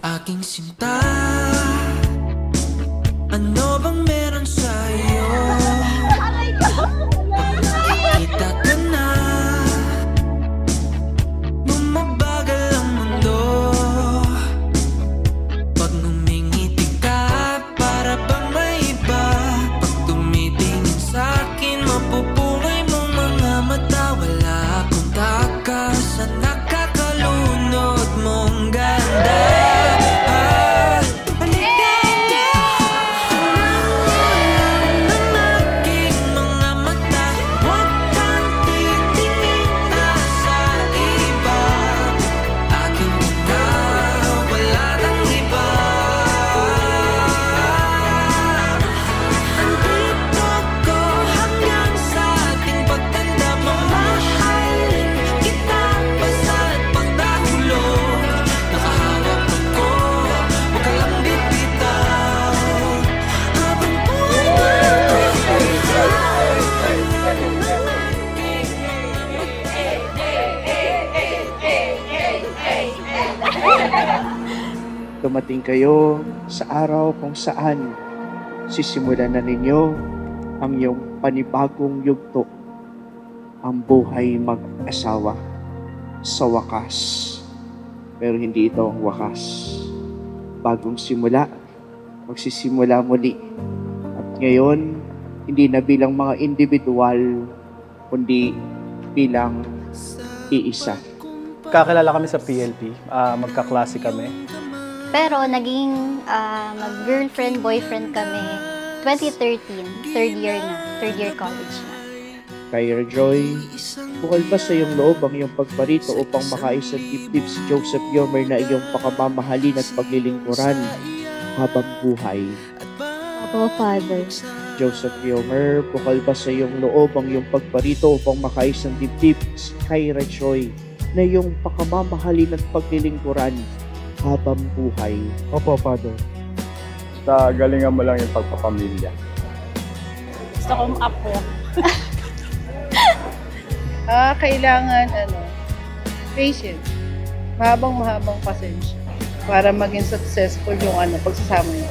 Aking sinta, ano bang meron sa'yo? Pag nakikita ka na, bumabagal ang mundo. Pag ngumingiti ka, para bang may iba. Pag tumitingin sa'kin, mapupungay mong mga mata. Wala akong takas sa nakakalunod mong ganda. Dumating kayo sa araw kung saan sisimulan na ninyo ang iyong panibagong yugto, ang buhay mag-asawa sa wakas. Pero hindi ito ang wakas. Bagong simula, magsisimula muli. At ngayon, hindi na bilang mga individual, kundi bilang iisa. Kakilala kami sa PLP, magkaklase kami. Pero naging mag-girlfriend, boyfriend kami 2013, third year college na. Kyra Joy, bukal ba sa iyong loob ang iyong pagparito upang makaisang dibdib si Joseph Yomer na iyong pakamamahalin at paglilingkuran habang buhay? Opo, Father. Joseph Yomer, bukal ba sa iyong loob ang iyong pagparito upang makaisang dibdib si Kyra Joy na iyong pakamamahalin at paglilingkuran habang buhay? Opo, Father. Basta galingan mo lang yung pagpapamilya. Gusto kong apo. Kailangan patience. Mahabang pasensya para maging successful yung pagsasama niyo.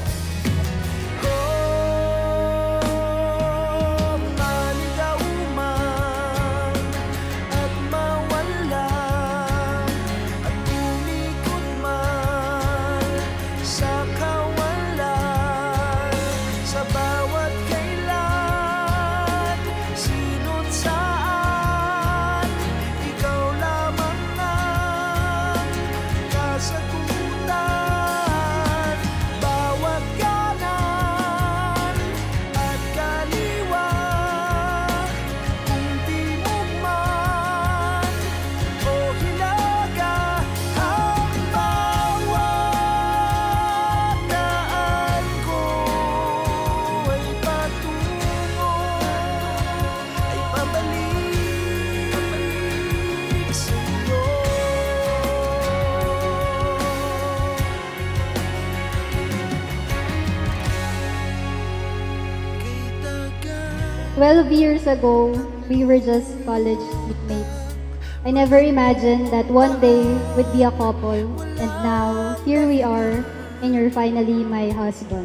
"12 years ago, we were just college mates. I never imagined that one day we'd be a couple, and now, here we are, and you're finally my husband."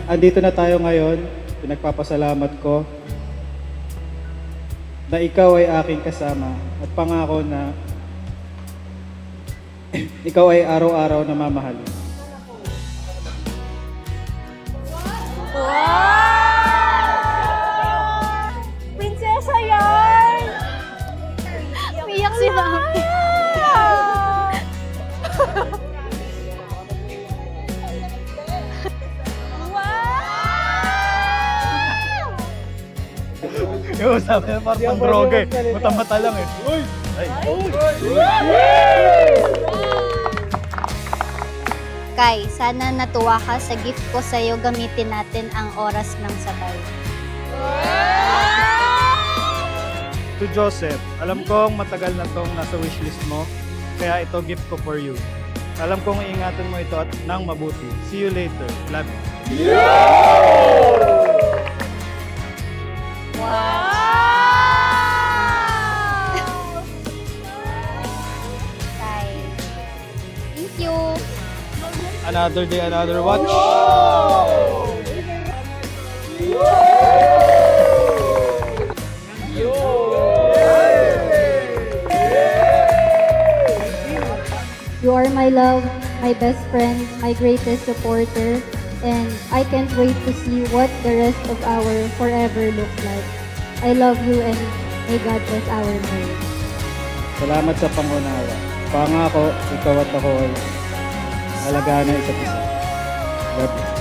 Andito na tayo ngayon. Pinagpapasalamat ko na ikaw ay aking kasama at pangako na ikaw ay araw-araw na mamahalin. Wow! Prinsesa yan! Umiyak si Mami. Yung sabi na parang pang-droga eh. Mata-mata lang eh. Uy! Ay! Kai, sana natuwa ka sa gift ko sa'yo. Gamitin natin ang oras ng sabay. To Joseph, alam kong matagal na tong nasa wishlist mo, kaya ito gift ko for you. Alam kong iingatan mo ito at nang mabuti. See you later. Love you. Wow! Kai, thank you. Another day, another watch. You are my love, my best friend, my greatest supporter, and I can't wait to see what the rest of our forever looks like. I love you and may God bless our marriage. Salamat sa pangunawa. Pangako, ikaw at ako ay alagaan na isa't isa. God bless.